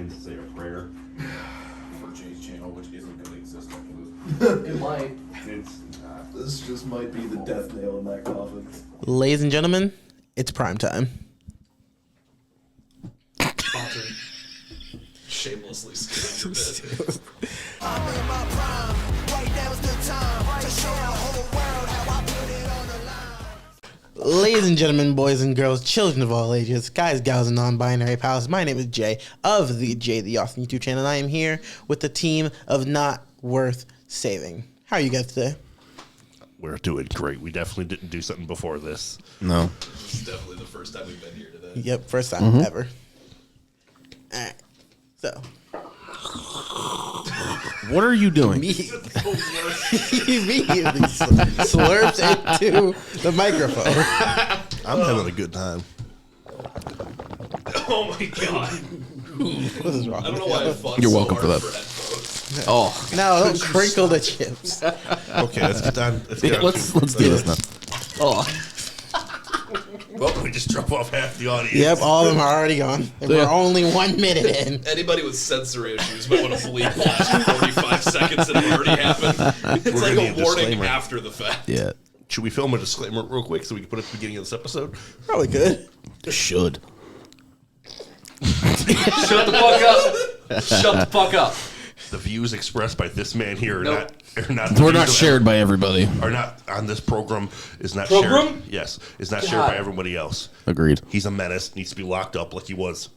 stand to say a prayer for Jay's channel, which isn't going to exist after this. It might. It's This just might be the death nail in that coffin. Ladies and gentlemen, it's prime time. Sponsored. Shamelessly stealing I'm in my prime. Right now's the time to show the whole world how I put it on the line. Ladies and gentlemen, boys and girls, children of all ages, guys, gals, and non-binary pals, my name is Jay of the Jay the Austin YouTube channel, and I am here with the team of Not Worth Saving. How are you guys today? we're doing great. We definitely didn't do something before this. No. This is definitely the first time we've been here today. Yep, first time ever. All right, so What are you doing? he immediately slurps into the microphone. I'm having a good time. Oh my god. What is wrong? I don't know why I fought You're so welcome hard for that. headphones. Oh. No, don't crinkle the chips. Okay, let's get on. Let's do this now. Oh. Well, we just drove off half the audience. Yep, all of them are already gone. And we're only 1 minute in. Anybody with sensory issues might want to bleep the last 45 seconds that have already happened. It's like gonna need a a warning disclaimer. after the fact. Yeah. Should we film a disclaimer real quick so we can put it at the beginning of this episode? Probably good. Should. Shut the fuck up. Shut the fuck up. The views expressed by this man here are Nope. not. We're not shared by everybody. Are not on this program. Is not Program? shared. Yes, is not shared by everybody else. Agreed. He's a menace. Needs to be locked up like he was.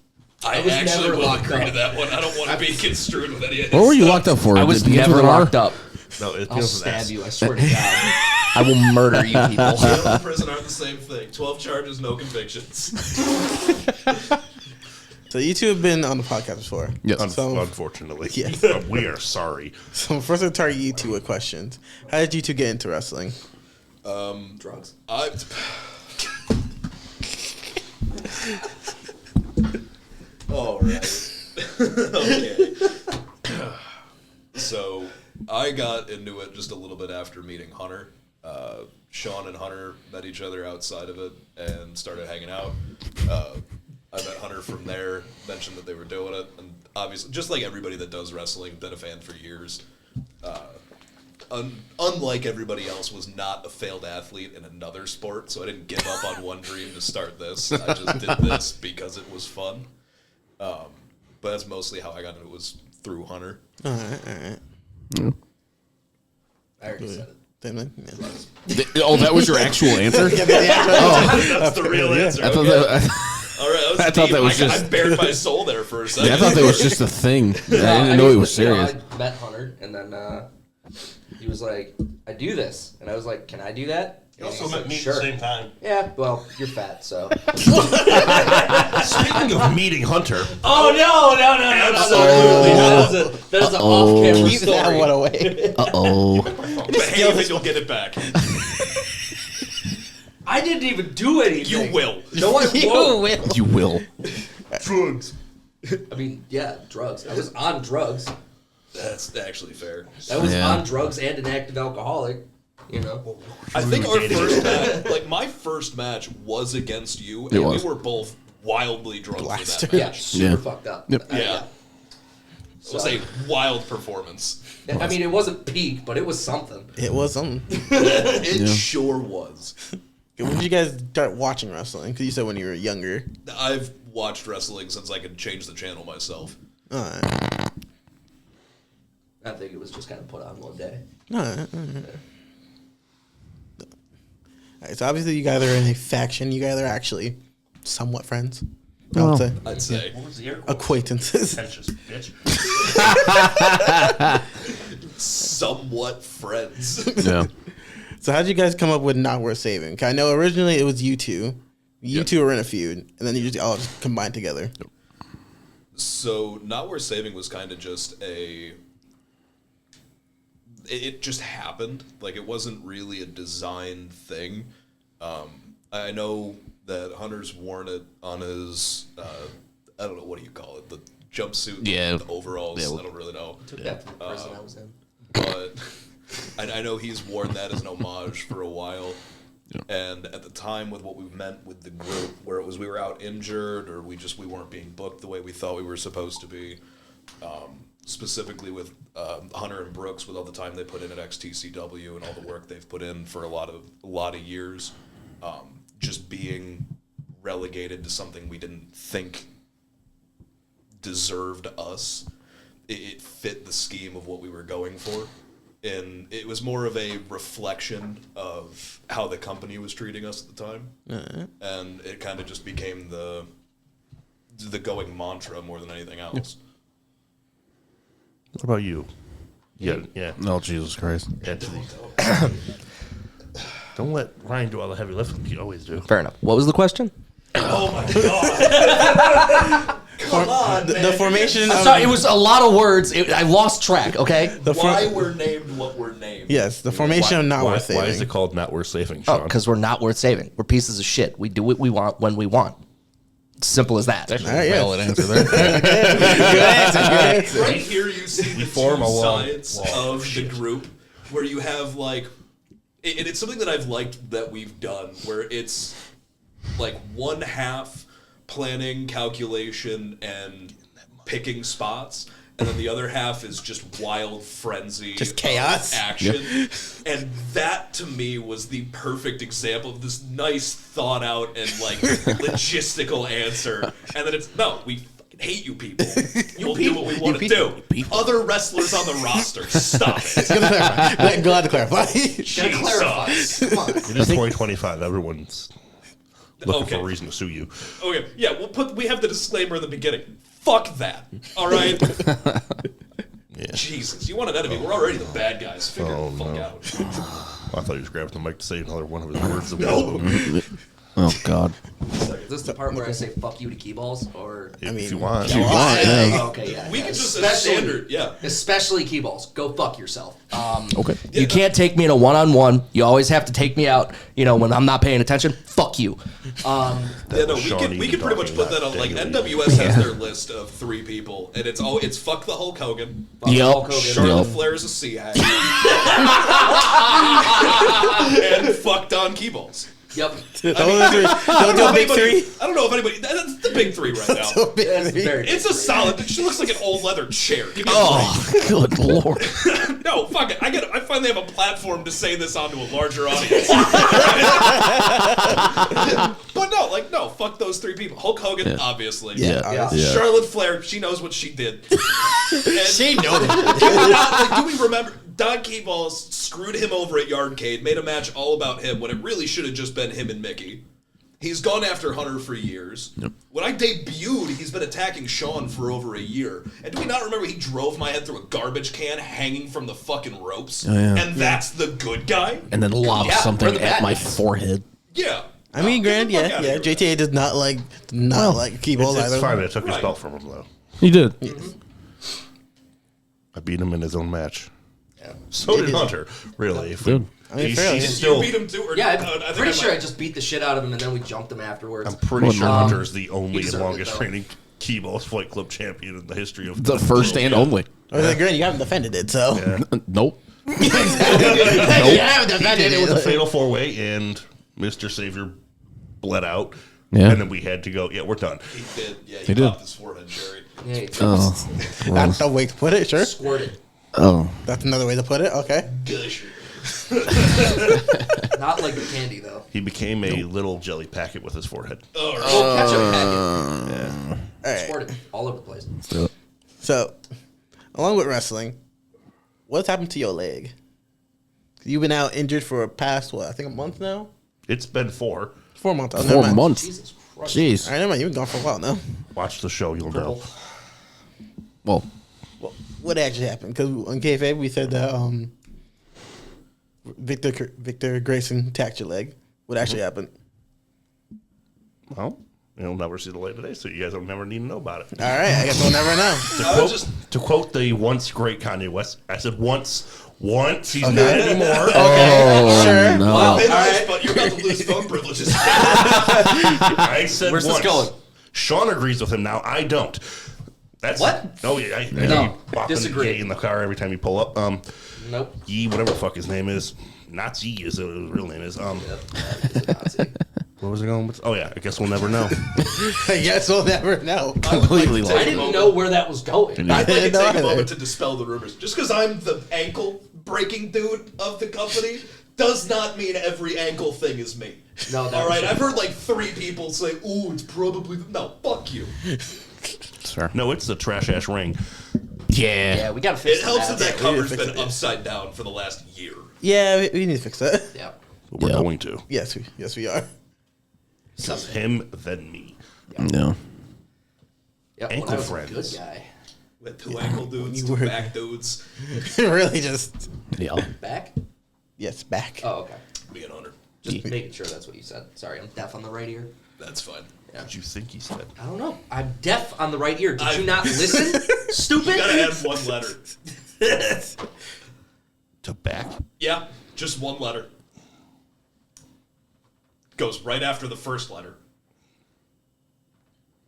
I was actually never will locked agree up. to that one. I don't want to be construed with any of this What were you stuff. locked up for? I was Did you never get to the bar? locked up. No, it I'll feels stab you, I swear to God. I will murder you people. Jail and prison aren't the same thing. 12 charges, no convictions. So you two have been on the podcast before. Yes. So, Unfortunately, Yes. we are sorry. so first I'll target you two with questions. How did you two get into wrestling? Drugs. All right. Okay. So I got into it just a little bit after meeting Hunter. Sean and Hunter met each other outside of it and started hanging out. I met Hunter from there, mentioned that they were doing it, and obviously, just like everybody that does wrestling, been a fan for years. Unlike everybody else, was not a failed athlete in another sport, so I didn't give up on one dream to start this. I just did this because it was fun. But that's mostly how I got into it, was through Hunter. All right. I already said it. Then, yeah. Oh, that was your actual answer? That's the real answer. I thought okay. that, All right, that was I thought deep. that was I just- bared my soul there for a second. I thought that was just a thing. I didn't know he was serious. I met Hunter, and then he was like, I do this. And I was like, can I do that? You And also he's met like, me sure. at the same time. Yeah, well, you're fat, so. Speaking of meeting Hunter, Oh, no. Absolutely. That is an off-camera Keep that story. one away. Uh-oh. behave and you'll get it back. I didn't even do anything. You will. No, I won't. will. You will. drugs. I mean, yeah, drugs. I was on drugs. That's actually fair. I was Yeah. on drugs and an active alcoholic. You know. I think our first match, like my first match, was against you, and was. we were both wildly drunk for Blaster. that Yeah, match. super Yeah. fucked up. Yep. Yeah. It was a wild performance. I mean, it wasn't peak, but it was something. It was something. It sure was. When did you guys start watching wrestling? Because you said when you were younger. I've watched wrestling since I could change the channel myself. All right. I think it was just kind of put on one day. All right. All right, so obviously you guys are in a faction. You guys are actually somewhat friends. I would say. I'd say. What was the air quote? Acquaintances. Pretentious bitch. Somewhat friends. Yeah. So how did you guys come up with Not Worth Saving? 'Cause I know originally it was you two. You two were in a feud, and then you just all just combined together. So, Not Worth Saving was kind of just it just happened. Like, it wasn't really a designed thing. I know that Hunter's worn it on his, I don't know, what do you call it? The jumpsuit, Yeah. the overalls, Yeah. I don't really know. Took that from the person I was in. But I know he's worn that as an homage for a while. And at the time, with what we meant with the group, where it was we were out injured or we weren't being booked the way we thought we were supposed to be, specifically with Hunter and Brooks, with all the time they put in at XTCW and all the work they've put in for a lot of years, just being relegated to something we didn't think deserved us. It fit the scheme of what we were going for. And it was more of a reflection of how the company was treating us at the time. And it kind of just became the going mantra more than anything else. What about you? Yeah. Oh, Jesus Christ. Don't let Ryan do all the heavy lifting. You always do. Fair enough. What was the question? Oh my god. Come on, man. The formation. I'm sorry, it was a lot of words. I lost track. Okay. Why we're named what we're named. Yes, the formation of not worth saving. Why is it called not worth saving, Oh, Sean? because we're not worth saving. We're pieces of shit. We do what we want when we want. Simple as that. All right, yeah. Valid answer there. Good answer. Good answer. Right here you see the form two a wall sides of the group where you have like, and it's something that I've liked that we've done, where it's like one half planning, calculation, and picking spots, and then the other half is just wild frenzy, Just chaos. action. And that to me was the perfect example of this nice thought out and like logistical answer. And then it's no, we fucking hate you people. You'll do what we want to do. Other wrestlers on the roster, stop it. Glad to clarify. Gotta clarify. Come on. It is 2025. Everyone's looking for a reason to sue you. Okay, yeah, we have the disclaimer in the beginning. Fuck that. All right. Jesus, you want an enemy? We're already the bad guys. Figure it the fuck out. I thought he was grabbing the mic to say another one of his words. No. Oh, God. Is this the part where I say "fuck you" to Keyballs, or If you want. Oh, okay, yeah. We yeah. can just as standard, yeah. Especially Keyballs. Go fuck yourself. Okay. You can't take me in a one-on-one. You always have to take me out. When I'm not paying attention. Fuck you. Yeah, no, we can pretty much put that on, like, NWS has their list of 3 people, and it's fuck the Hulk Hogan, Yep. Charlotte Flair is a sea hag, and fuck Don Keyballs. Yep. Don't do a big three. I don't know if anybody. That's the big 3 right now. That's very It's a solid. She looks like an old leather chair. Give me a Oh, good Lord. break. No, fuck it. I finally have a platform to say this onto a larger audience. But no, fuck those 3 people. Hulk Hogan, obviously. Yeah. Charlotte Flair, she knows what she did. And She knows. do we remember? Don Keyballs screwed him over at Yardcade, made a match all about him when it really should have just been him and Mickey. He's gone after Hunter for years. Yep. When I debuted, he's been attacking Sean for over a year. And do we not remember he drove my head through a garbage can hanging from the fucking ropes? Oh, yeah. And that's the good guy? And then lob Yeah, something we're the at bad my guys. forehead. Yeah. I mean, Get grand, the fuck yeah. outta here. JTA does not like Keyballs It's either. fine. I took his Right. belt from him, though. He did. I beat him in his own match. So did Hunter, really. If Good. I mean, fairly. Did still, you beat him too? Or Yeah, I think I'm pretty sure I might- just beat the shit out of him, and then we jumped him afterwards. I'm pretty sure no. Hunter is the only He and deserved it, longest though. reigning Keyballs Fight Club champion in the history of The first and only. I was like, grand, you haven't defended it, so. Nope. You haven't He defended did it with a it. fatal 4-way, and Mr. Savior bled out. Yeah. And then we had to go, yeah, we're done. He did. Yeah, He he did. popped his forehead, Jerry. Yeah, he Oh. That's the way to put it, sure. squirted. Oh. That's another way to put it, okay. Gusher. Not like the candy though. He became a little jelly packet with his forehead. Oh, right. Well, ketchup packet. All right. Squirted all over the place. So, along with wrestling, what's happened to your leg? You've been out injured for a past, what, I think a month now? It's been 4. 4 months. Oh, never 4 mind. months. Jesus Christ. Jeez. All right, never mind. You've been gone for a while now. Watch the show, you'll know. Well, Well, what actually happened? Because on KFA, we said that Victor Grayson attacked your leg. What actually happened? Well, you'll never see the light today, so you guys will never need to know about it. All right, I guess we'll never know. To quote the once great Kanye West, I said once, he's not anymore. oh, Sure. no. Wow, but you're about to lose phone privileges. I said Where's once. this going? Sean agrees with him now. I don't. That's What? Oh yeah, I No, bopping disagree. Yee in the car every time you pull up. Nope. Yee, whatever the fuck his name is, Nazi is what his real name is. Nazi. What was it going with? Oh yeah, I guess we'll never know. I guess we'll never know. Completely I didn't know where that was going. I'd like to didn't know take a either. moment to dispel the rumors. Just because I'm the ankle breaking dude of the company does not mean every ankle thing is me. No, that All right, was- I've heard like 3 people say, "Ooh, it's probably no." Fuck you. Sure. No, it's the trash ass ring. Yeah, we gotta fix It helps that that cover's fix been it, yeah. upside down for the last year. Yeah, we need to fix that. Yeah. But we're Yeah. going to. Yes, we are. It's him, then me. No. Yep. Ankle when I was friends. a good guy. With 2 ankle dudes, You 2 were- back dudes. Really, just Yeah. Back? yes, back. Oh, okay. Being honored. Just making sure that's what you said. Sorry, I'm deaf on the right ear. That's fine. Yeah. What you think he said? I don't know. I'm deaf on the right ear. Did you not listen? Stupid. You gotta add 1 letter. To back? Yeah, just 1 letter. Goes right after the first letter.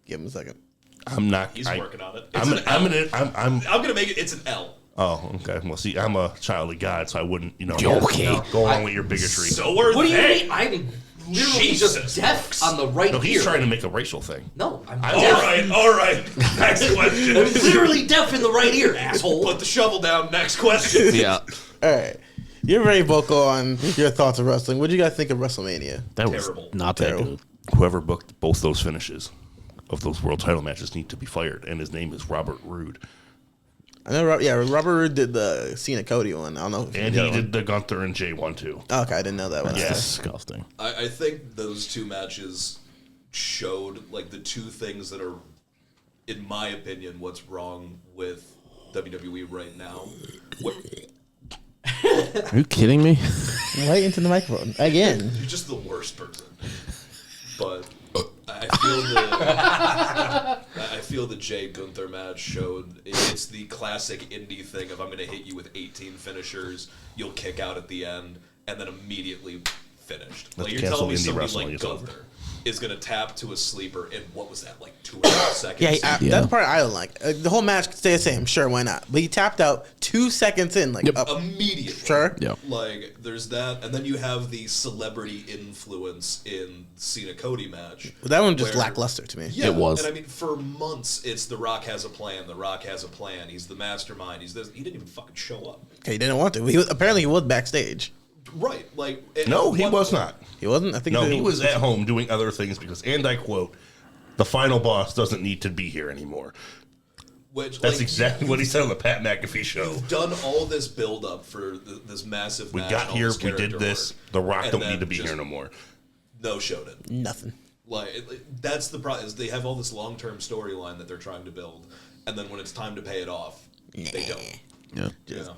Give him a second. I'm not. He's working on it. It's I'm an L. I'm I'm gonna make it. It's an L. Oh, okay. Well, see, I'm a child of God, so I wouldn't, Okay. go along with your bigotry. So are What do you they. mean? I'm literally Jesus, just deaf on the right No, ear. he's trying to make a racial thing. No, I'm All deaf. right, all right. Next question. I'm literally deaf in the right ear, asshole. Put the shovel down. Next question. Yeah. All right, you're very vocal on your thoughts of wrestling. What do you guys think of WrestleMania? That was Terrible. not that Terrible. good. Whoever booked both those finishes of those world title matches need to be fired, and his name is Robert Roode. I know. Robert Roode did the Cena Cody one. I don't know. If And the he other did the Gunther and Jay one too. one. Okay, I didn't know that one. Yeah. Disgusting. I think those 2 matches showed like the 2 things that are, in my opinion, what's wrong with WWE right now. What, Are you kidding me? Right into the microphone again. you're just the worst person. But I feel the Jay Gunther match showed it's the classic indie thing of I'm going to hit you with 18 finishers, you'll kick out at the end, and then immediately finished. Let's Like you're cancel telling me indie somebody wrestling, like it's over. Gunther is going to tap to a sleeper in what was that, like 2.5 seconds? Yeah, Yeah. that's the part I don't like. The whole match could stay the same. Sure, why not? But he tapped out 2 seconds in. Like, up. Immediately. Sure. Yeah. Like, there's that, and then you have the celebrity influence in Cena Cody match. But that one just where- lackluster to me. Yeah, It was. And I mean, for months, it's The Rock has a plan. The Rock has a plan. He's the mastermind. He's this. He didn't even fucking show up. Okay, he didn't want to. Apparently, he was backstage. Right. Like. No, at he one was point- not. He wasn't. I think. No, he was at home doing other things because, and I quote, "The final boss doesn't need to be here anymore." Which, That's like, exactly what he said on the Pat McAfee show. You've done all this build up for this massive. We match got and all here, this we did character this. work, The Rock and don't then need to be just here no more. No showed it. nothing. Like that's the problem. Is they have all this long term storyline that they're trying to build, and then when it's time to pay it off, they don't. Yeah. You know?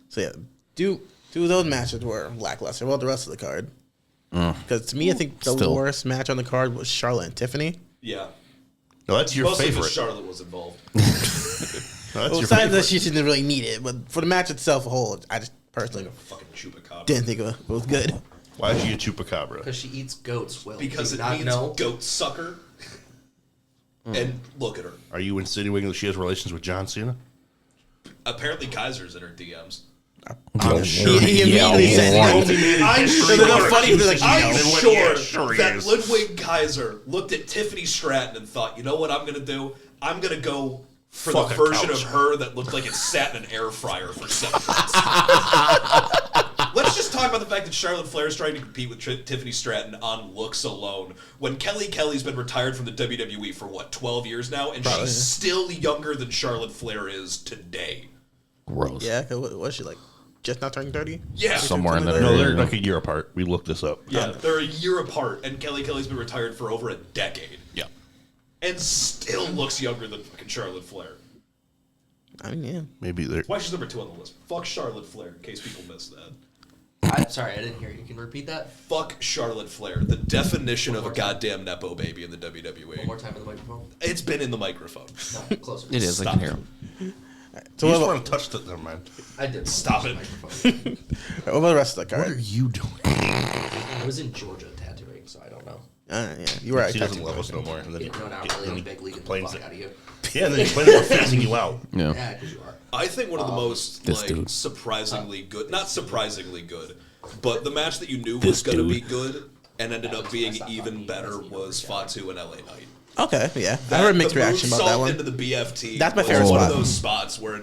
So yeah, two of those matches were lackluster. Well, the rest of the card. Because to me, I think the Still. worst match on the card was Charlotte and Tiffany. Yeah. No, that's your Mostly favorite. because Charlotte was involved. No, that's Well, your besides that, favorite. she didn't really need it. But for the match itself, a whole, I just personally Fucking chupacabra. didn't think it was good. Why'd you get Chupacabra? Because she eats goats, Will. Because Do it you not means know? goat sucker. And look at her. Are you insinuating that she has relations with John Cena? Apparently Kaiser's in her DMs. I'm sure. He immediately said it. I'm History sure, books. funny, like, I'm Yeah, sure sure he that is. Ludwig Kaiser looked at Tiffany Stratton and thought, you know what I'm going to do? I'm going to go for Fuck the a version couch. of her that looked like it sat in an air fryer for 7 months. Let's just talk about the fact that Charlotte Flair is trying to compete with Tiffany Stratton on looks alone when Kelly's been retired from the WWE for, 12 years now? And Probably. she's still younger than Charlotte Flair is today. Gross. Yeah, 'cause what was she like? Just not turning 30? Yeah. Somewhere in that No, they're area. like a year apart. We looked this up. Yeah, they're a year apart, and Kelly's been retired for over a decade. Yeah. And still looks younger than fucking Charlotte Flair. I mean, yeah. Maybe they're. Why she's number 2 on the list? Fuck Charlotte Flair, in case people missed that. I'm sorry, I didn't hear you. Can you repeat that? Fuck Charlotte Flair, the definition of a goddamn Nepo baby in the One WWE. more time in the microphone. It's been in the microphone. No, closer. It is. I Stop. can hear him. So You what just about, want to touch the. Never mind. I did. Stop it. Microphone. what about the rest of the What are card? you doing? I was in Georgia tattooing, so I don't know. Yeah, you were right. She doesn't love us no more. And then Yeah, no, not and really. then I'm he big league and the complains fuck that- out of you. Yeah, and then you play about phasing you out. Yeah. Yeah, because you are. I think one of the most This like dude. surprisingly good, not surprisingly good, but the match that you knew This was going to be dude. good and ended up being even better was Fatu and LA Knight. Okay, yeah. I heard a mixed the reaction about that moonsault one. into the BFT. That's my was favorite one spot. of those spots where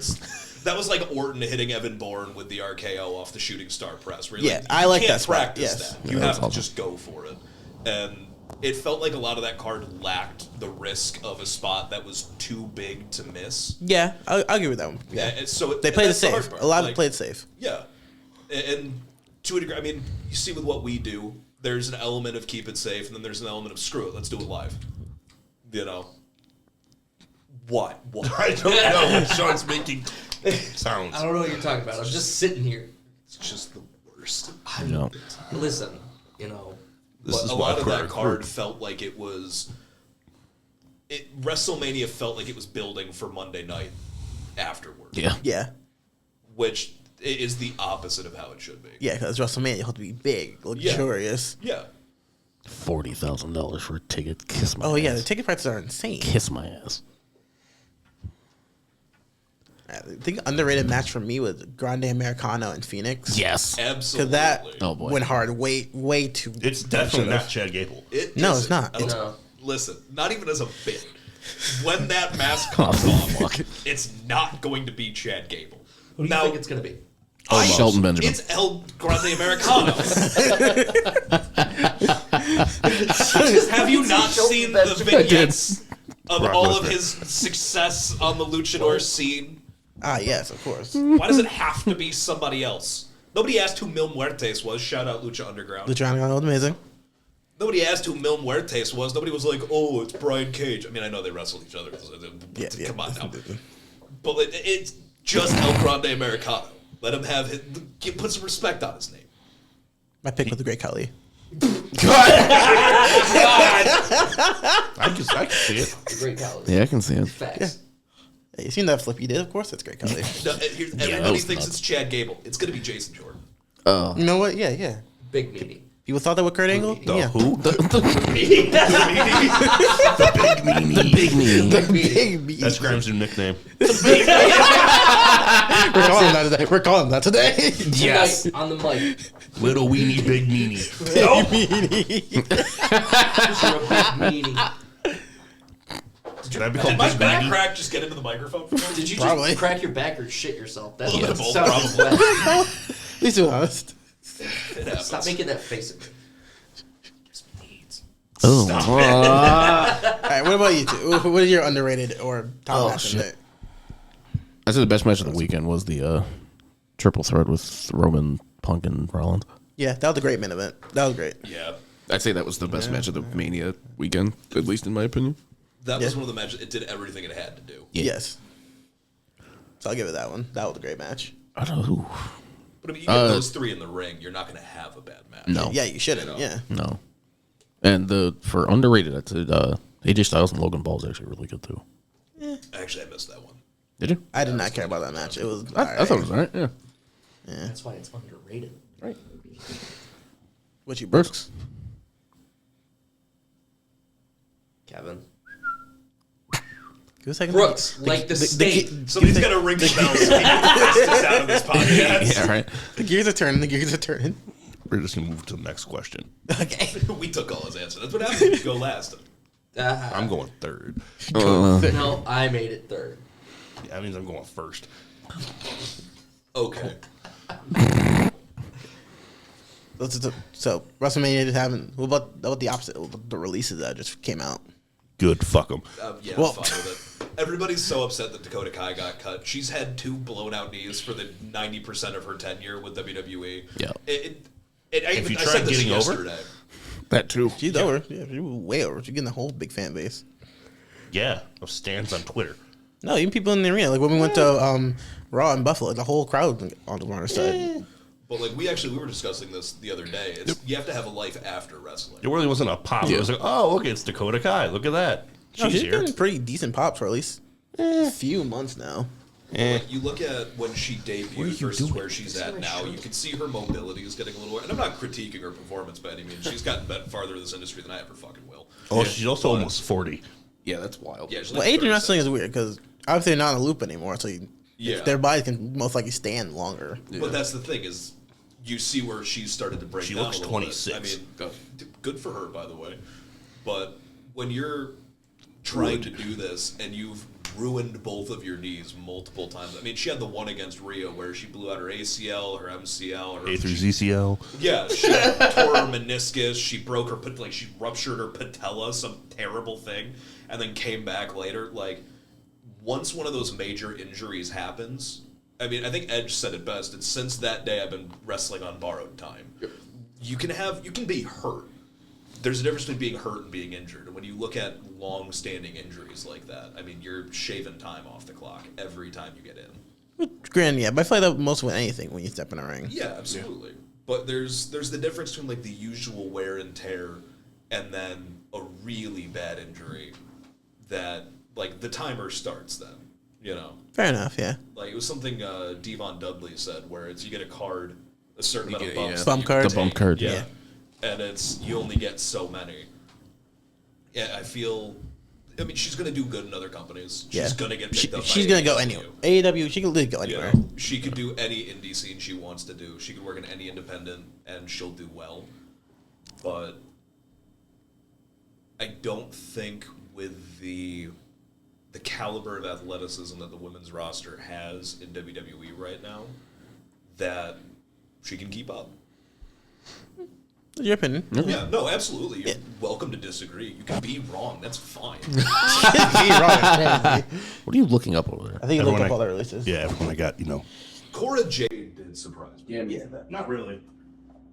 that was like Orton hitting Evan Bourne with the RKO off the shooting star press. Where you're Yeah, you I like can't that spot, practice yes. that. Yeah, You that's have to awesome. just go for it. And it felt like a lot of that card lacked the risk of a spot that was too big to miss. Yeah, I'll agree with that one. Yeah, and so They played it that's the hard safe. part. A lot Like, of played safe. Yeah, and to a degree, I mean, you see with what we do, there's an element of keep it safe, and then there's an element of screw it, let's do it live. You know, what? I don't know. Sean's making sounds. I don't know what you're talking about. I'm just sitting here. It's just the worst. No. Listen, you know. This But is a why lot of we're that a card group. felt like it was. WrestleMania felt like it was building for Monday night afterward. Yeah. Yeah, Which is the opposite of how it should be. yeah, because WrestleMania you have to be big, luxurious. Yeah. $40,000 for a ticket. Kiss my Oh ass. yeah, the ticket prices are insane. Kiss my ass. I think underrated match for me was Grande Americano in Phoenix. Yes. Absolutely. Because that Oh, boy. went hard way too. It's definitely not Chad Gable. It No, isn't. it's not. I don't- No. Listen, not even as a bit. When that mask Oh, comes off, fuck. it's not going to be Chad Gable. Who do you Now, think it's going to be? Oh, Shelton Benjamin. it's El Grande Americano. Have you not seen the vignettes of Brock all of Lesnar. his success on the luchador scene? Ah, yes, of course. Why does it have to be somebody else? Nobody asked who Mil Muertes was. Shout out Lucha Underground. Luciano was amazing. Nobody asked who Mil Muertes was. Nobody was like, oh, it's Brian Cage. I mean, I know they wrestled each other. Yeah, Come on yeah. now. But it's just El Grande Americano. Let him have his, put some respect on his name. My pick was the Great Khali. I can see it. The Great Khali. Yeah, I can see it. Facts. Hey, you seen that flip he did? Of course, it's Great Khali. No, everybody was thinks nuts. it's Chad Gable. It's going to be Jason Jordan. You know what? Yeah. Big meaty. People thought that with Kurt Angle. The Yeah. who? The big knee. Big meat. That's Grimes' new nickname. We're calling that today. We're calling that today. Yes. Tonight on the mic. Little weenie, big meanie. You're a big meanie. Did I become Did my big back meanie? crack just get into the microphone? Did you Probably. just crack your back or shit yourself? That Little bit of both, sounds probably. wet. Please be honest. It happens. Stop making that face at me. Oh. All right, what about you two? What is your underrated or top Oh, match of the shit. day? I said the best match of the weekend was the triple threat with Roman, Punk, and Rollins. Yeah, that was a great main event. That was great. Yeah. I'd say that was the best match of the Mania weekend, at least in my opinion. That was Yeah. one of the matches. It did everything it had to do. Yeah. Yes. So I'll give it that one. That was a great match. I don't know. But I mean, you get those three in the ring, you're not going to have a bad match. No. Yeah, you shouldn't. You know. Yeah. No. And for underrated, I'd say AJ Styles and Logan Paul is actually really good too. Actually, I missed that one. Did you? I did not care about that match. It was. I thought it was alright. Yeah. That's why it's underrated. Right. What you Brooks. Kevin. Give a second. Brooks, like the state. Somebody's got to ring the bell so we can get this out of this podcast. Yeah. Right. The gears are turning. The gears are turning. We're just going to move to the next question. Okay. We took all his answers. That's what happens when you go last. I'm going third. No, I made it third. Yeah, that means I'm going first. Okay. So WrestleMania just haven't. What about the opposite? What about the releases that just came out? Good, fuck them. Yeah, Well- I'm fine with it. Everybody's so upset that Dakota Kai got cut. She's had 2 blown out knees for the 90% of her tenure with WWE. Yeah. I you said tried this getting over? yesterday. That too. She's over. Yeah, she's way over. She's getting a whole big fan base. Yeah, of stands on Twitter. No, even people in the arena. Like when we went to Raw in Buffalo, the whole crowd was on the runner side. But like we were discussing this the other day. You have to have a life after wrestling. It really wasn't a pop. Yeah. It was like, oh, look, it's Dakota Kai. Look at that. No, She's she's here. getting pretty decent pops for at least a few months now. Like, you look at when she debuted versus where she's at now. You can see her mobility is getting a little. And I'm not critiquing her performance by any means. She's gotten farther in this industry than I ever fucking will. Oh, she's also almost 40. Yeah, that's wild. Yeah, she's Well, like Asian 36. wrestling is weird because obviously they're not in a loop anymore, so Yeah. their bodies can most likely stand longer. But that's the thing is, you see where she's started to break She down looks a little 26. bit. I mean, good for her, by the way. But when you're trying to do this and you've ruined both of your knees multiple times. I mean, she had the one against Rio where she blew out her ACL, her MCL, her A through ZCL. Yeah, she tore her meniscus. She broke her she ruptured her patella, some terrible thing, and then came back later. Like, once one of those major injuries happens, I mean, I think Edge said it best. It's since that day I've been wrestling on borrowed time. You can be hurt. There's a difference between being hurt and being injured. And when you look at long-standing injuries like that, I mean, you're shaving time off the clock every time you get in. Granted, yeah, but I feel like that most with anything when you step in a ring. Yeah, absolutely. But there's the difference between like the usual wear and tear and then a really bad injury that like the timer starts then, you know. Fair enough, yeah. Like it was something Devon Dudley said where it's you get a card, a certain amount of bumps. yeah. that Bump you card? can The bump take. card, Yeah. yeah. And it's you only get so many. Yeah, I mean she's gonna do good in other companies. She's Yeah. gonna get picked up. She's by gonna go AEW. anywhere. AEW, she can literally go You anywhere. know, she could do any indie scene she wants to do. She could work in any independent, and she'll do well. But I don't think with the caliber of athleticism that the women's roster has in WWE right now, that she can keep up. Your opinion. Yeah, no, absolutely. You're welcome to disagree. You can be wrong. That's fine. I What are you looking up over there? think you Everyone looked up I- all the releases. Yeah, everyone I got, Cora Jade did surprise me. Yeah, Not really.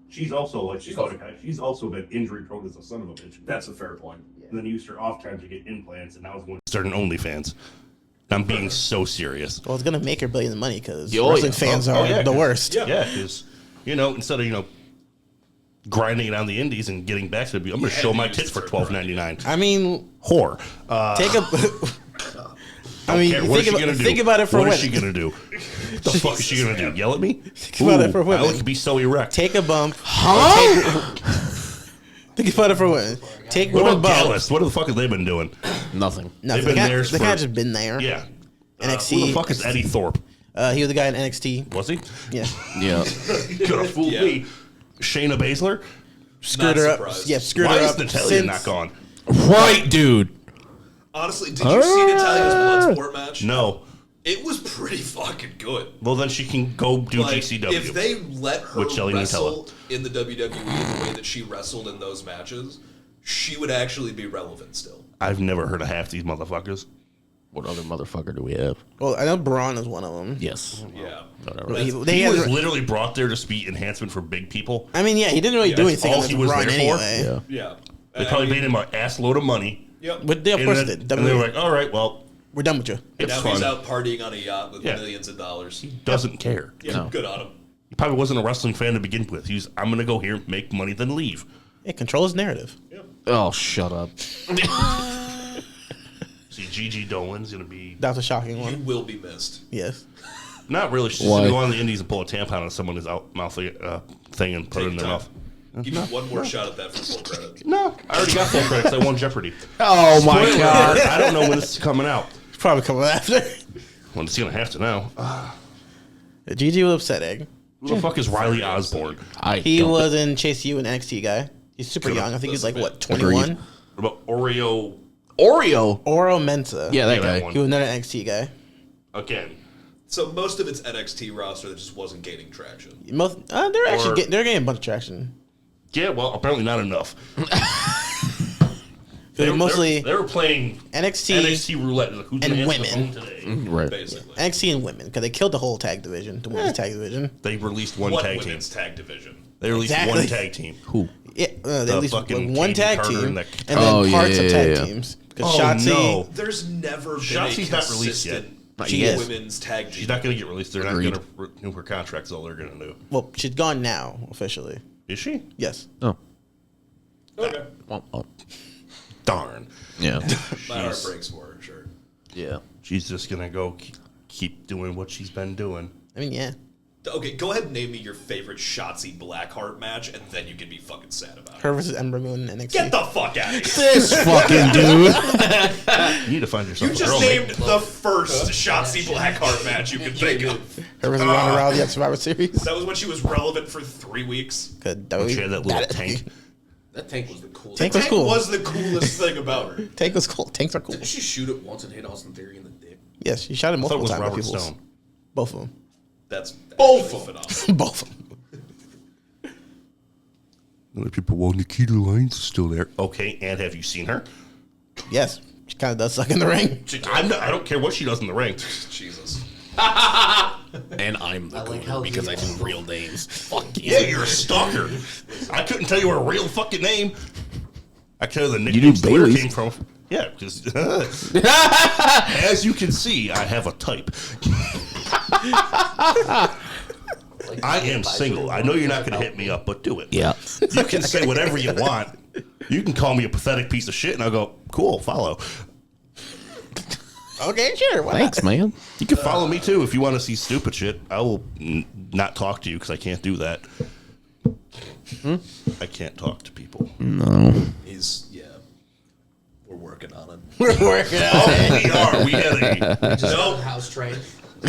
She's also like she's also been injury prone as a son of a bitch. That's a fair point. And then used her off time to get implants, and now is one. starting OnlyFans. I'm being so serious. Well, it's gonna make her billions of money because Oh, wrestling yeah. fans are the worst. Yeah, because, instead of, grinding it on the indies and getting back to it, I'm going to show my tits for $12.99. I mean, Whore. take a. I mean, Care. What is she think, gonna do? think about it for What women. is she gonna do? What the fuck is she gonna do? Yell at me? Think about it for I women. like to be so erect. Take a bump. Think about it for women. Take What one about bump. Dallas? What the fuck have they been doing? Nothing. No, They've they been theirs kind for- of just been there. Yeah. NXT. Who the fuck is Eddie Thorpe? He was the guy in NXT. Was he? Yeah, Yeah. Could have fooled Yeah. me. Shayna Baszler? screwed her up. surprised. Yeah, screwed Why her is up. Natalia since- not gone? Right, dude. Honestly, did you see Natalia's Bloodsport match? No. It was pretty fucking good. Well, then she can go do Like, GCW. if they let her With Shelly wrestle in the WWE the way that she wrestled in those matches, she would actually be relevant still. I've never heard of half these motherfuckers. What other motherfucker do we have? Well, I know Braun is one of them. Yes. Yeah. Whatever. They He had- was literally brought there to be enhancement for big people. I mean, yeah, he didn't really do That's anything all on he this was run there for? anyway. Yeah. Yeah. They probably paid him an ass load of money. Yep. But they, of And, course, then, did. and they were like, all right, well, We're done with you. it's now fun. he's out partying on a yacht with Yeah. millions of dollars. Doesn't care. Yeah, No. good on him. He probably wasn't a wrestling fan to begin with. He's, I'm going to go here, make money, then leave. It controls narrative. Oh, shut up. See, Gigi Dolan's going to be... That was a shocking You one. will be missed. Yes. Not really. She's Why? going to go on the indies and pull a tampon on someone's mouth thing and put it Take in their time. mouth. Give me one more shot at that for full credit. No, I already got full credits. I won Jeopardy. Oh, my Spoiler God. alert, I don't know when this is coming out. It's probably coming after. Well, it's going to have to now. GG was upsetting. Who the fuck is Riley Osborne? He was in Chase U, an NXT guy. He's super young. I think he's like, what, 21? What about Oreo? Oreo. Oro Mensa. Yeah, that Yeah, that guy. one. He was another NXT guy. Again. So most of it's NXT roster that just wasn't gaining traction. Most, they're Or- actually they're getting a bunch of traction. Yeah, well, apparently not enough. They're mostly They were playing NXT, NXT roulette. Like, who's and gonna answer the women. phone today? Right. Basically. NXT and women because they killed the whole tag division, the women's tag division. They released one One tag team. women's tag division. They released Exactly. one tag team. Who? Yeah, they The at least fucking one Katie tag Carter team, and and the- then Oh, yeah, parts of yeah, tag yeah. teams. Because Oh, Shotzi, no. There's never been Shotzi's a not released yet. consistent Not She yet. is. women's tag team. She's not going to get released. They're Agreed. not going to renew her contract. That's all they're going to do. well, she's gone now officially. Is she? Yes. Oh. Okay. Oh. Darn. Yeah. My heart breaks for her, sure. Yeah. She's just going to go keep doing what she's been doing. I mean, yeah. Okay, go ahead and name me your favorite Shotzi Blackheart match, and then you can be fucking sad about it. Her versus Ember Moon in NXT. Get the fuck out of here. This fucking dude. You need to find yourself You a just girl, named mate. the first Shotzi Blackheart match you could think of. Her versus Ronda Rousey at Survivor Series. That was when she was relevant for 3 weeks. Good. She had that little tank. That tank was the coolest. Tank was Tank cool. was the coolest thing about her. Tank was cool. Tanks are cool. Didn't she shoot it once and hit Austin Theory in the dick? Yes, she shot him I thought it multiple was times. Robert People's. Stone. Both of them. That's Both actually of them. phenomenal. Both of them. Other people, well, Nikita Lyons is still there. Okay, and have you seen her? Yes, she kind of does suck in the ring. I don't care what she does in the ring. Jesus. And I'm the like gooner how because you- I do real names. Fuck Yeah, you. you're a stalker. I couldn't tell you her real fucking name. I could tell you the do nickname Twitter Bailey's. came from. Yeah, because as you can see, I have a type. Like, I am single. I know you're not going to hit me up, but do it. Yeah. You can say whatever you want. You can call me a pathetic piece of shit, and I'll go, cool, follow. Okay, sure. Why Thanks, man. You can follow me, too, if you want to see stupid shit. I will not talk to you, because I can't do that. I can't talk to people. No. We're working on it. We're working out. Oh, we are. We had a... just No, house train.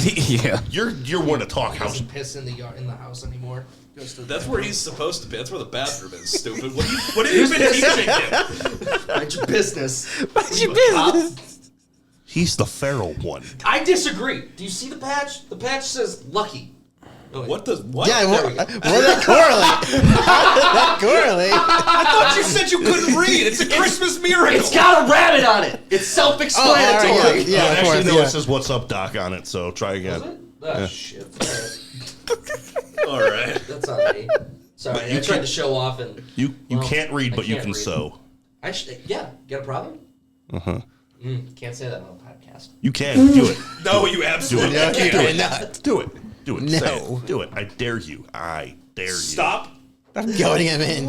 Yeah. you're one to talk house. Doesn't piss in the yard in the house anymore. Goes to the That's where he's supposed to be. That's where the bathroom is, stupid. What have you been teaching him? Mind your business. What's your business? He's the feral one. I disagree. Do you see the patch? The patch says lucky. Oh, wait. What does what? Yeah, There where we go. did that correlate? How did that correlate? I thought you said you couldn't read. It's a Christmas miracle. It's got a rabbit on it. It's self-explanatory. Oh, all right, yeah, of Actually, course, no, yeah. it says "What's up, Doc" on it. So try again. Is it? Oh, shit. All right. All right. That's on me. Sorry, I tried can't- to show off and... You Well, can't read, I but you can't can read. sew. Yeah, got a problem? Uh-huh. Can't say that on a podcast. You can do it. No, you absolutely No, can't. you're not. Do it. Do it. No. Say it. Do it. I dare you. I dare you. Stop. I'm goading him in.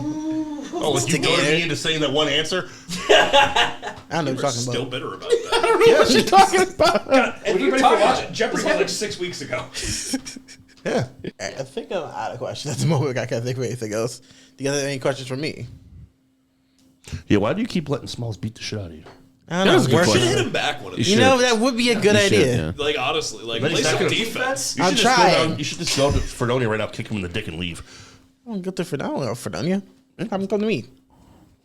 Oh, you goaded me into saying that one answer? I don't know what We're you're still talking about. bitter about that. I don't know what you're talking about. Everybody for watching. Jeopardy was like 6 weeks ago. Yeah. I think I'm out of questions at the moment. I can't think of anything else. Do you guys have any questions for me? Yeah, why do you keep letting Smalls beat the shit out of you? I don't was a know. good You should question. hit him back one of You these. You know, that would be a good You should, idea. yeah. Like, honestly, like, But play he's not some gonna- defense. You I'm should just go trying. down. You should just go to Fredonia right now, kick him in the dick, and leave. I don't go to Fredonia. Fredonia? Come to me.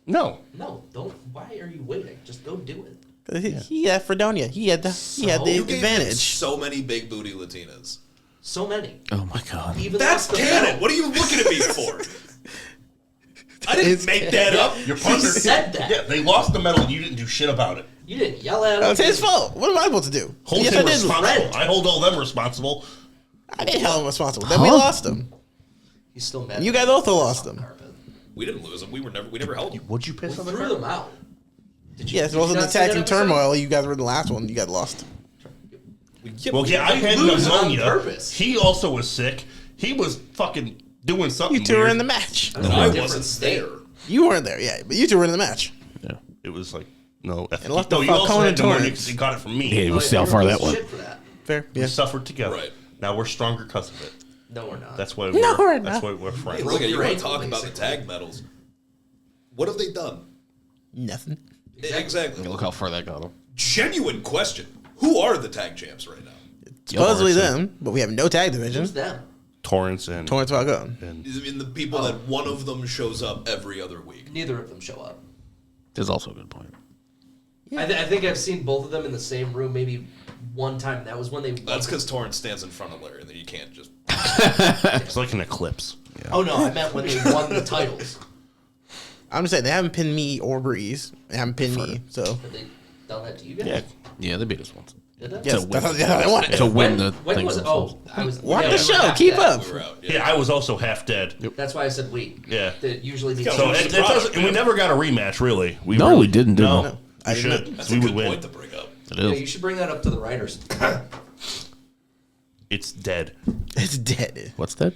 No. No, don't. Why are you waiting? Just go do it. He had Fredonia. He had the You gave him advantage. so many big booty Latinas. So many. Oh my god. Even That's the canon. metal. What are you looking at me for? I didn't It's make that up. Your He partner said that. Yeah, they lost the medal, and you didn't do shit about it. You didn't yell at him. That was his fault. What am I supposed to do? Hold Yes, him I did. responsible. I hold all them responsible. I didn't hold him responsible. Then we lost him. He's still mad. You guys also lost him. We didn't lose them. We never held them. Would you piss on the Threw carpet? them out. Did you? Yes, did it wasn't you the not see tag that team episode? turmoil. You guys were the last one. You got lost. Well, yeah, I had lose on pneumonia. purpose. He also was sick. He was fucking doing something. You two were weird. in the match. And I Different wasn't state. there. You weren't there, yeah, but you two were in the match. It was like no. And left the No, you also Falcone had and pneumonia Torrance. because he got it from me. Yeah, we'll Oh, see how yeah, far you're that a piece of went. shit for that. Fair, We yeah. suffered together. Right. Now we're stronger because of it. No, we're not. That's why No, we're. we're That's not. why we're friends. Hey, look at you. Your Want to ankle, talk about the basically. tag medals? What have they done? Nothing. Exactly. Look how far that got him. Genuine question. Who are the tag champs right now? Supposedly Torrance them, but we have no tag division. Who's them? Torrance and Torrance Falcone. I mean, the people that one of them shows up every other week. Neither of them show up. There's also a good point. I think I've seen both of them in the same room maybe one time. And that was when they. That's because Torrance stands in front of Larry, and then you can't just. it's like an eclipse. Oh no, I meant when they won the titles. I'm just saying they haven't pinned me or Breeze. They haven't pinned me, so Have they done that to you guys? Yeah. Yeah, they beat us once. Did they? yes, win. that's how they want it. To win the When thing was it? themselves. Oh, I was. Watch yeah, the we were show. half Keep dead. up. We were out. Yeah, I was also half dead. That's why I said we. Yeah. That usually means. So What's it the doesn't. product, And we man? never got a rematch, really. We didn't, did No, we? No, we I did should. not. That's We a would good win. point to bring up. It Yeah, is. you should bring that up to the writers. It's dead. It's dead. What's that?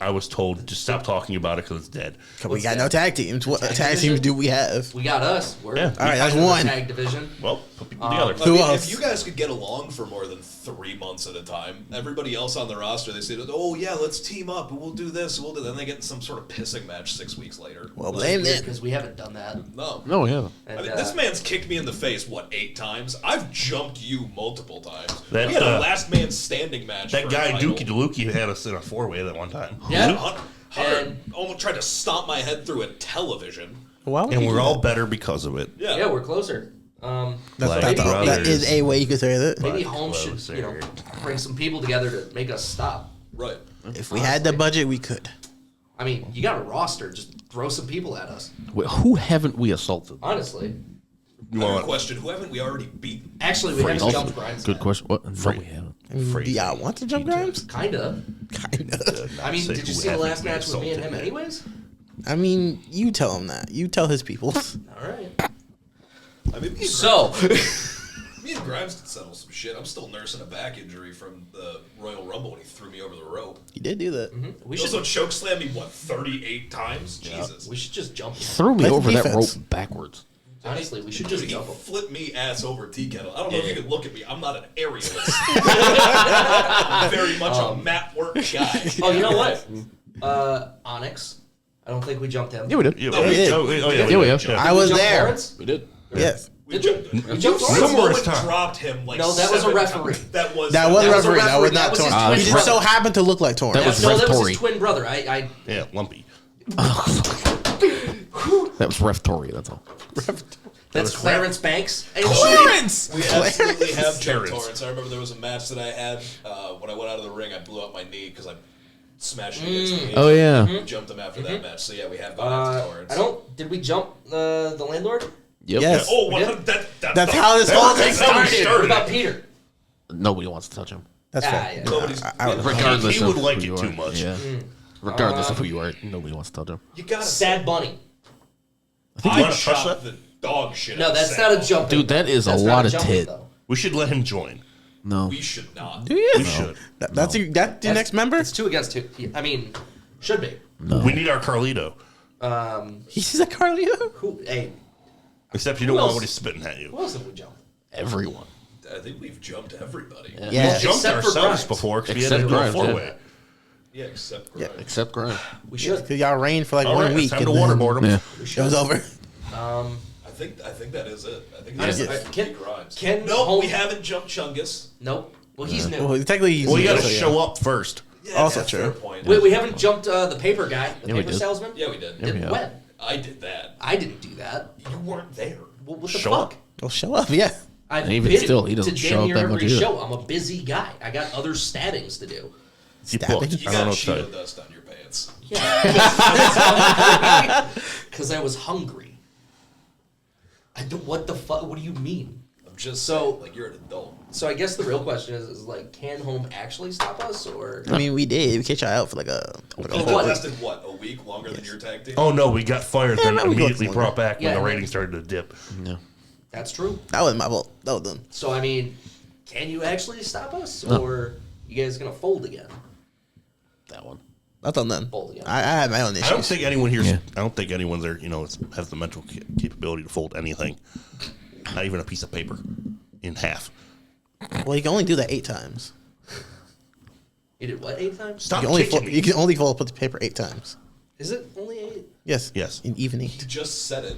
I was told to stop talking about it because it's dead. We got no tag teams. What Tag tag division? teams do we have? We got us. We're Yeah. All right, that's kind of the one. tag division. Well, Put people together. I mean, else? if you guys could get along for more than 3 months at a time, everybody else on the roster, they say, oh, yeah, let's team up, and we'll do this, and we'll do that. Then they get in some sort of pissing match 6 weeks later. Well, blame them. Because we haven't done that. No. No, we haven't. And, I mean, this man's kicked me in the face, 8 times? I've jumped you multiple times. That, We had a last man standing match. That for a guy, title. Dookie DeLuckie, had us in a 4-way that one time. Yeah. Hunter almost tried to stomp my head through a television. Why would And you we're do all that? better because of it. Yeah. Yeah, we're closer. Black That brothers. is a way you could say that. Maybe But Holmes should, bring some people together to make us stop. Right. If we had the budget, we could. I mean, you got a roster. Just throw some people at us. Wait, who haven't we assaulted? Honestly. Another question, who haven't we already beaten? Actually, we haven't Also, jumped Grimes. good question. What? No, we haven't. I mean, do y'all want to jump Grimes? Kinda. Kinda. I mean, say did you who see the haven't last we match with me and him assaulted. anyways? I mean, you tell him that. You tell his people. All right. I mean, me and Grimes could settle some shit. I'm still nursing a back injury from the Royal Rumble when he threw me over the rope. You did do that. We He also should, chokeslammed me, 38 times? Jesus. we should just jump him. Threw me Play over that defense. rope backwards. Honestly, we should Dude, just he jump him. flipped me ass over tea kettle. I don't know if you can look at me. I'm not an aerialist. I'm very much a mat work guy. Oh, you know what? Onyx. I don't think we jumped him. Yeah, we did. Yeah, we did. Yeah, we have. I was Jump there. Lawrence? We did. Yes. We jumped We jumped Lawrence? Somewhere it's Someone time. dropped him like No, that was a 7 referee. times. That was That was That was a referee. That was referee. not That was his Torrance. twin He just brother. so happened to look like Torrance. That was No, that was Tory. his twin brother. I Yeah, Lumpy. That was Ref Tory, that's all. that's Clarence Banks. Hey, Torrance! We absolutely have jumped Terrence. Torrance. I remember there was a match that I had when I went out of the ring. I blew out my knee because I smashed it against the Oh, yeah. We jumped him after that match. So yeah, we have gone after Torrance. I don't. Did we jump the landlord? Yep. Yes. Oh, We did? That's how this whole thing That's how we started. What started. about Peter? Nobody wants to touch him. That's fair. Yeah. Nobody's. Regardless He of would like who it you too are. much. Yeah. Regardless of who you are, nobody wants to touch him. You gotta Sad Bunny. You I wanna touch shot that? the dog shit. No, out of that's Sad not a jumping. Dude, that is That's a not lot of jumping, tit. though. We should let him join. No. We should not. Do you? We should. That's your next member? It's 2 against 2. I mean, should be. We need our Carlito. He's a Carlito? Who? Hey, Except you don't else? want what he's spitting at you. who else have we jumped? Everyone. I think we've jumped everybody. Yeah. We jumped Except for ourselves Grimes. before because we had to Except do a Grimes, yeah. 4-way. Yeah, except Grimes. Except Grimes. We should. Because y'all reigned for like All 1 right, week. it's time to and then waterboard him. Yeah. It was over. I think that is it. I think Honestly, that's can- Grimes. can no, Holmes- we haven't jumped Chungus. Nope. Well, he's new. Well, technically, he's Well, you got to so, yeah. show up first. Yeah, Also that's a true. fair point. We haven't jumped the paper guy, the Yeah, we paper did. salesman. Yeah, we did. Did we have. when? I did that. I didn't do that. You weren't there. Well, what the Show fuck? up. Well, show up, yeah. I've And even been still, he doesn't to show damn up near that much every either. show. I'm a busy guy. I got other stabbings to do. You booked. You I don't know got what to tell Cheeto you. dust on your pants. Yeah. Because I was hungry. What the fuck? What do you mean? I'm just So- saying, like, you're an adult. So I guess the real question is like, can home actually stop us, or I mean, we did. We kicked y'all out for like a It whole week. lasted, what, a week longer than your tag team? Oh, no, we got fired, then man, we go immediately longer. brought back when Yeah, the no. ratings started to dip. No. that's true? That wasn't my fault. That was them. So I mean, can you actually stop us, or you guys gonna fold again? That one. That's on them. Fold again. I had my own I don't issues. think anyone here's. Yeah. I don't think anyone there, has the mental capability to fold anything. Not even a piece of paper in half. Well, you can only do that 8 times. You did what 8 times? Stop You can only kicking fold, me. you can only fold the paper 8 times. Is it only 8? Yes. Yes. In evening. You just said it.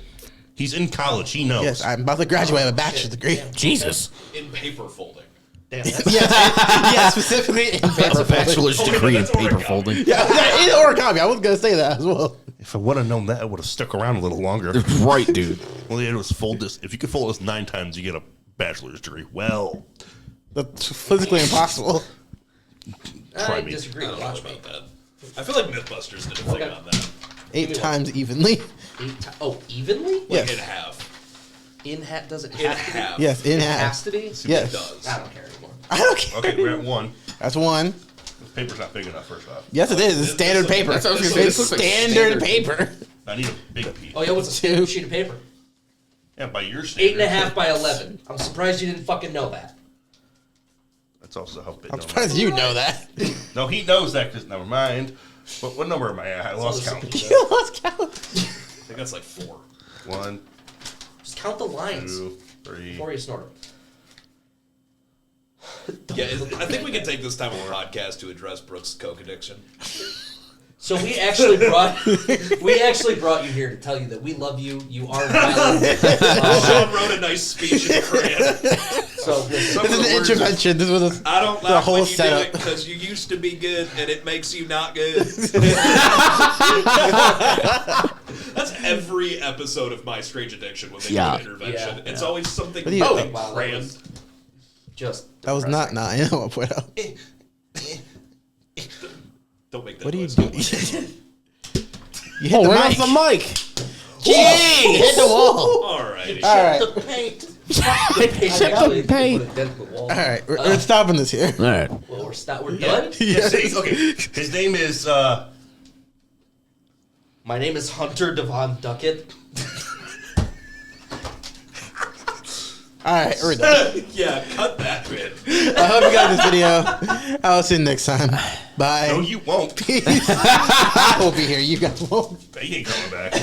He's in college. He knows. Yes, I'm about to graduate with a bachelor's degree. Jesus. In paper folding. Damn, that's yeah, specifically in That's paper a bachelor's Okay, degree in that's paper origami. folding. Yeah, in origami. I was gonna say that as well. If I would have known that, I would have stuck around a little longer. Right, dude. All you had was fold this. If you could fold this 9 times, you get a bachelor's degree. Well, That's physically impossible. Try I me. disagree. I don't know Watch me. about that. I feel like Mythbusters did a thing Okay. on that. 8 times evenly. 8 Oh, evenly? Like Yes. in half. In half? Does it In have to be? half. Yes, in It half. has to be. It Yes. does. I don't care anymore. I don't care. okay, we're at 1. That's 1. This paper's not big enough, first off. Yes, it is. It's This- standard this- paper. that's what I was gonna It's say. This looks like standard standard paper. I need a big piece. Oh yeah, what's a 2. sheet of paper? Yeah, by your standards. 8.5 by 11. I'm surprised you didn't fucking know that. That's also how big. I'm surprised you know that. No, he knows that because never mind. What number am I at? I lost count. You lost count. I think that's like 4. 1, Just count the lines. 2, 3. Before you snort them. Yeah, I think we can take this time on the podcast to address Brooks' coke addiction. So we actually brought you here to tell you that we love you. You are valid. Sean wrote a nice speech in Korean. So This is an intervention. This was I don't the like whole when you do setup. it because you used to be good and it makes you not good. That's every episode of My Strange Addiction when they do an intervention. Yeah. It's always something What do you- really wow, grand. just that was not 9. I'll put out. Don't make that What are you noise. doing? You hit Oh, the right mic. off the mic. Jeez! Hit the wall. Alrighty. All right. the paint. Except the paint. Put a dent in the wall. All right. We're stopping this here. All right. Well, we're done. Yes. Okay. His name is. My name is Hunter Devon Duckett. All right. We're done. Yeah, cut that bit. I hope you guys this video. I'll see you next time. Bye. No, you won't. I will be here. You guys won't. He ain't coming back.